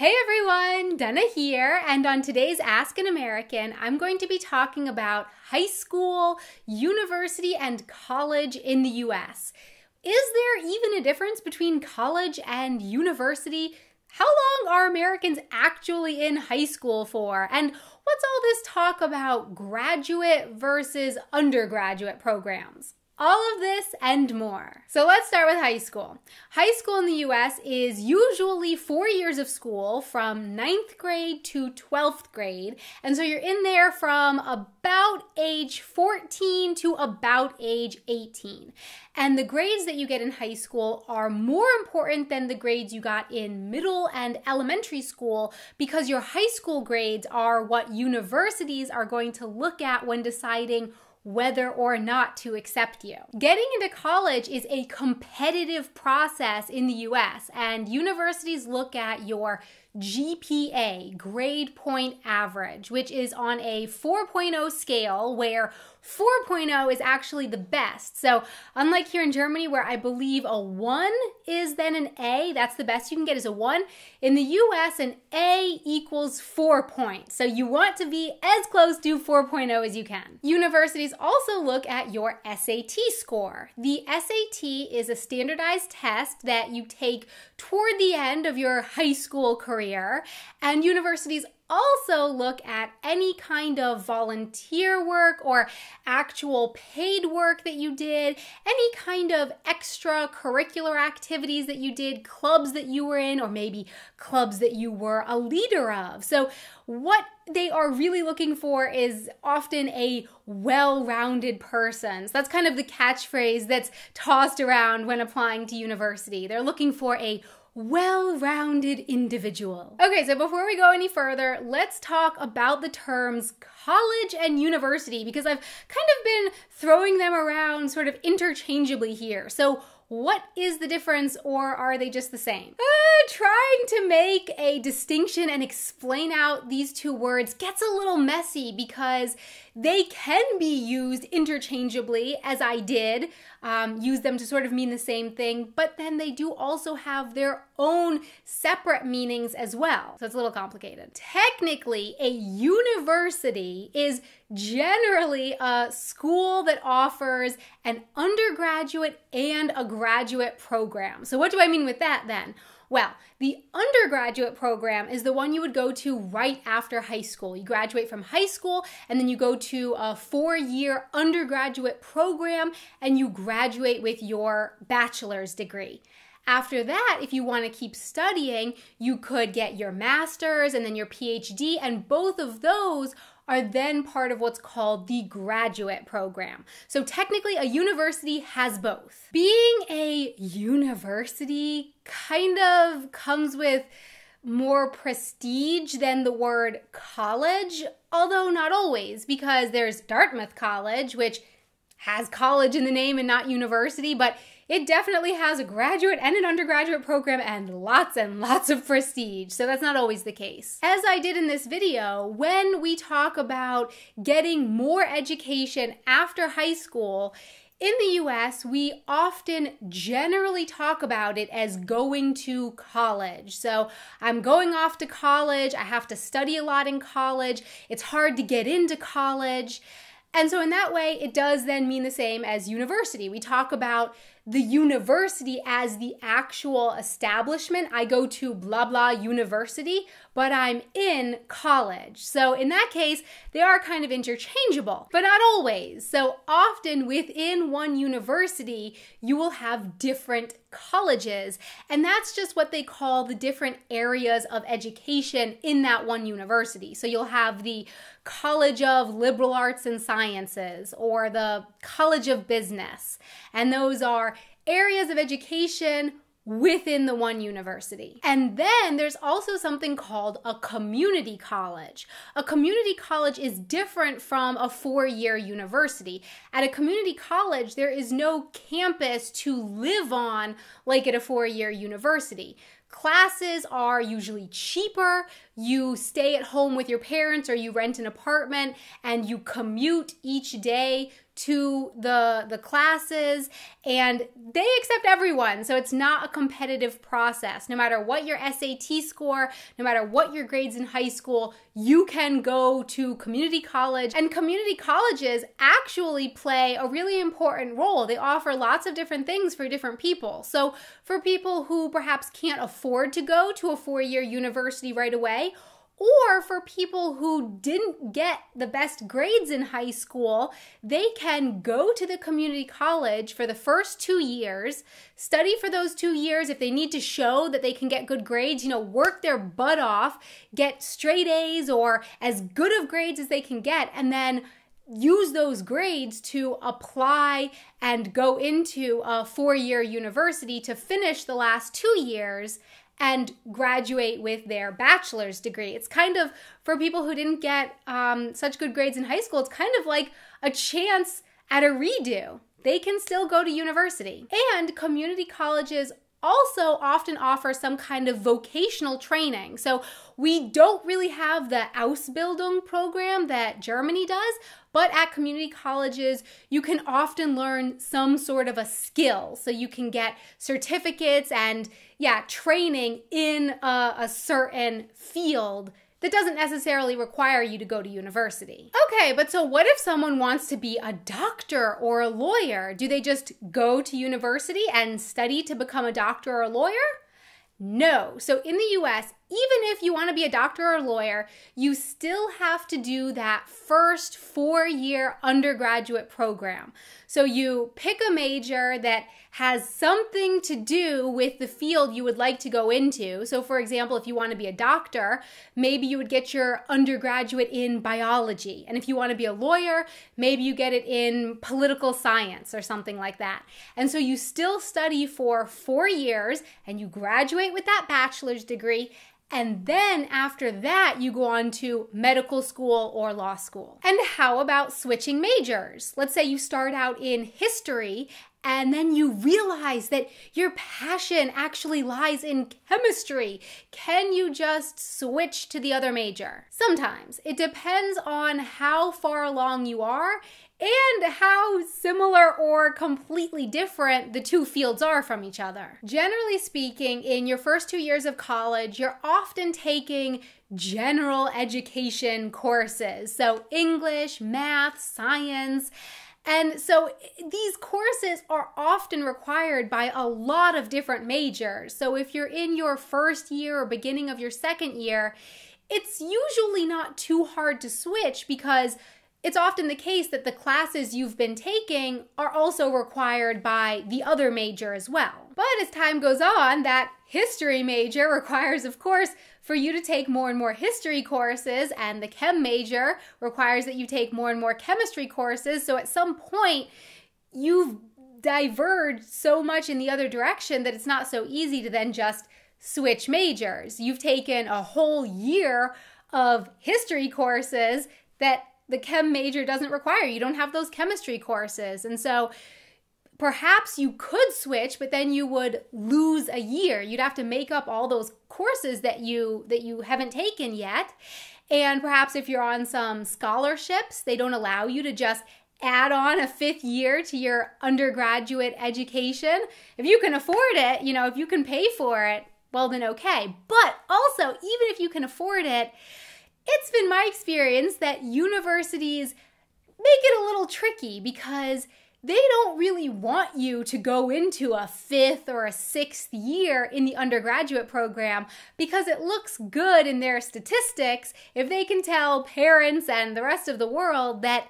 Hey everyone, Dana here, and on today's Ask an American, I'm going to be talking about high school, university, and college in the US. Is there even a difference between college and university? How long are Americans actually in high school for? And what's all this talk about graduate versus undergraduate programs? All of this and more. So let's start with high school. High school in the US is usually 4 years of school from 9th grade to 12th grade. And so you're in there from about age 14 to about age 18. And the grades that you get in high school are more important than the grades you got in middle and elementary school because your high school grades are what universities are going to look at when deciding whether or not to accept you. Getting into college is a competitive process in the US, and universities look at your GPA, grade point average, which is on a 4.0 scale where 4.0 is actually the best. So unlike here in Germany where I believe a 1 is then an A, that's the best you can get is a 1. In the US, an A equals 4 points. So you want to be as close to 4.0 as you can. Universities also look at your SAT score. The SAT is a standardized test that you take toward the end of your high school career, and universities also look at any kind of volunteer work or actual paid work that you did, any kind of extracurricular activities that you did, clubs that you were in, or maybe clubs that you were a leader of. So what they are really looking for is often a well-rounded person. So that's kind of the catchphrase that's tossed around when applying to university. They're looking for a well-rounded individual. Okay, so before we go any further, let's talk about the terms college and university because I've kind of been throwing them around sort of interchangeably here. So what is the difference, or are they just the same? Trying to make a distinction and explain out these two words gets a little messy because they can be used interchangeably, as I did, use them to sort of mean the same thing, but then they do also have their own separate meanings as well. So it's a little complicated. Technically, a university is generally a school that offers an undergraduate and a graduate program. So what do I mean with that then? Well, the undergraduate program is the one you would go to right after high school. You graduate from high school and then you go to a 4-year undergraduate program and you graduate with your bachelor's degree. After that, if you want to keep studying, you could get your master's and then your PhD, and both of those are then part of what's called the graduate program. So technically, a university has both. Being a university kind of comes with more prestige than the word college, although not always, because there's Dartmouth College, which has college in the name and not university, but it definitely has a graduate and an undergraduate program and lots of prestige, so that's not always the case. As I did in this video, when we talk about getting more education after high school, in the US, we often generally talk about it as going to college. So I'm going off to college, I have to study a lot in college, it's hard to get into college. And so in that way, it does then mean the same as university. We talk about the university as the actual establishment. I go to blah, blah university, but I'm in college. So in that case, they are kind of interchangeable, but not always. So often within one university, you will have different colleges, and that's just what they call the different areas of education in that one university. So you'll have the College of Liberal Arts and Sciences or the College of Business, and those are areas of education within the one university. And then there's also something called a community college. A community college is different from a 4-year university. At a community college, there is no campus to live on like at a 4-year university. Classes are usually cheaper. You stay at home with your parents or you rent an apartment and you commute each day to the classes, and they accept everyone. So it's not a competitive process. No matter what your SAT score, no matter what your grades in high school, you can go to community college. And community colleges actually play a really important role. They offer lots of different things for different people. So for people who perhaps can't afford to go to a 4-year university right away, or for people who didn't get the best grades in high school, they can go to the community college for the first 2 years, study for those 2 years. If they need to show that they can get good grades, work their butt off, get straight A's or as good of grades as they can get, and then use those grades to apply and go into a 4-year university to finish the last 2 years and graduate with their bachelor's degree. It's kind of, for people who didn't get such good grades in high school, it's kind of like a chance at a redo. They can still go to university. And community colleges also often offer some kind of vocational training. So we don't really have the Ausbildung program that Germany does, but at community colleges, you can often learn some sort of a skill. So you can get certificates and training in a certain field that doesn't necessarily require you to go to university. Okay, but so what if someone wants to be a doctor or a lawyer? Do they just go to university and study to become a doctor or a lawyer? No. So in the US, even if you want to be a doctor or a lawyer, you still have to do that first 4-year undergraduate program. So you pick a major that has something to do with the field you would like to go into. So for example, if you want to be a doctor, maybe you would get your undergraduate in biology. And if you want to be a lawyer, maybe you get it in political science or something like that. And so you still study for 4 years and you graduate with that bachelor's degree. And then after that, you go on to medical school or law school. And how about switching majors? Let's say you start out in history and then you realize that your passion actually lies in chemistry. Can you just switch to the other major? Sometimes. It depends on how far along you are and how similar or completely different the two fields are from each other. Generally speaking, in your first 2 years of college, you're often taking general education courses. So English, math, science. And so these courses are often required by a lot of different majors. So if you're in your first year or beginning of your second year, it's usually not too hard to switch because it's often the case that the classes you've been taking are also required by the other major as well. But as time goes on, that history major requires, of course, for you to take more and more history courses, and the chem major requires that you take more and more chemistry courses. So at some point, you've diverged so much in the other direction that it's not so easy to then just switch majors. You've taken a whole year of history courses that the chem major doesn't require. You don't have those chemistry courses. And so perhaps you could switch, but then you would lose a year. You'd have to make up all those courses that you haven't taken yet. And perhaps if you're on some scholarships, they don't allow you to just add on a 5th year to your undergraduate education. If you can afford it, if you can pay for it, well then okay. But also, even if you can afford it, it's been my experience that universities make it a little tricky because they don't really want you to go into a 5th or a 6th year in the undergraduate program because it looks good in their statistics if they can tell parents and the rest of the world that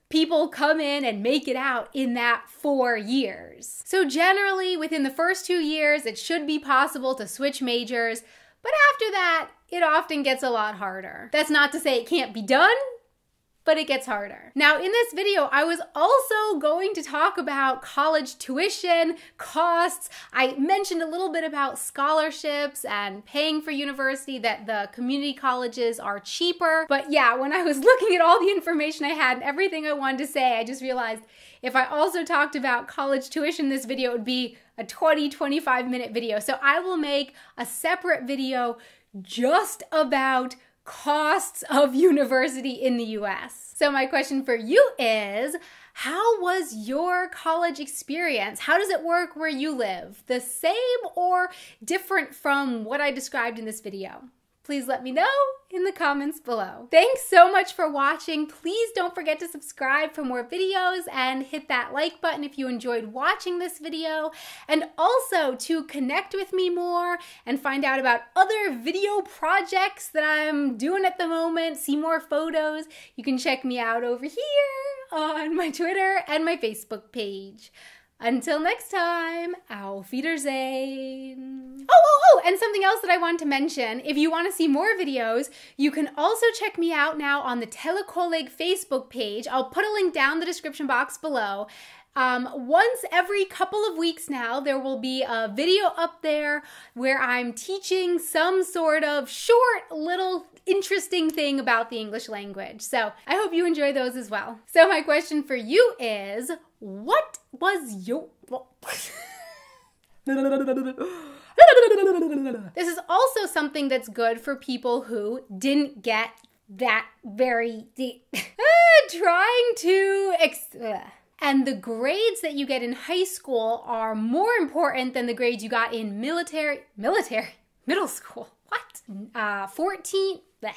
people come in and make it out in that 4 years. So generally, within the first 2 years, it should be possible to switch majors, but after that, it often gets a lot harder. That's not to say it can't be done, but it gets harder. Now, in this video, I was also going to talk about college tuition, costs. I mentioned a little bit about scholarships and paying for university, that the community colleges are cheaper. But yeah, when I was looking at all the information I had and everything I wanted to say, I just realized if I also talked about college tuition in this video, it would be a 20-25 minute video. So I will make a separate video just about costs of university in the US. So my question for you is, how was your college experience? How does it work where you live? The same or different from what I described in this video? Please let me know in the comments below. Thanks so much for watching. Please don't forget to subscribe for more videos and hit that like button if you enjoyed watching this video. And also to connect with me more and find out about other video projects that I'm doing at the moment, see more photos, you can check me out over here on my Twitter and my Facebook page. Until next time, auf Wiedersehen. Oh, and something else that I want to mention, if you want to see more videos, you can also check me out now on the Telecolleg Facebook page. I'll put a link down in the description box below. Once every couple of weeks now, there will be a video up there where I'm teaching some sort of short little interesting thing about the English language. So I hope you enjoy those as well. So my question for you is, what was your... This is also something that's good for people who didn't get that very deep. Trying to... And the grades that you get in high school are more important than the grades you got in middle school. What? 14... Bleh.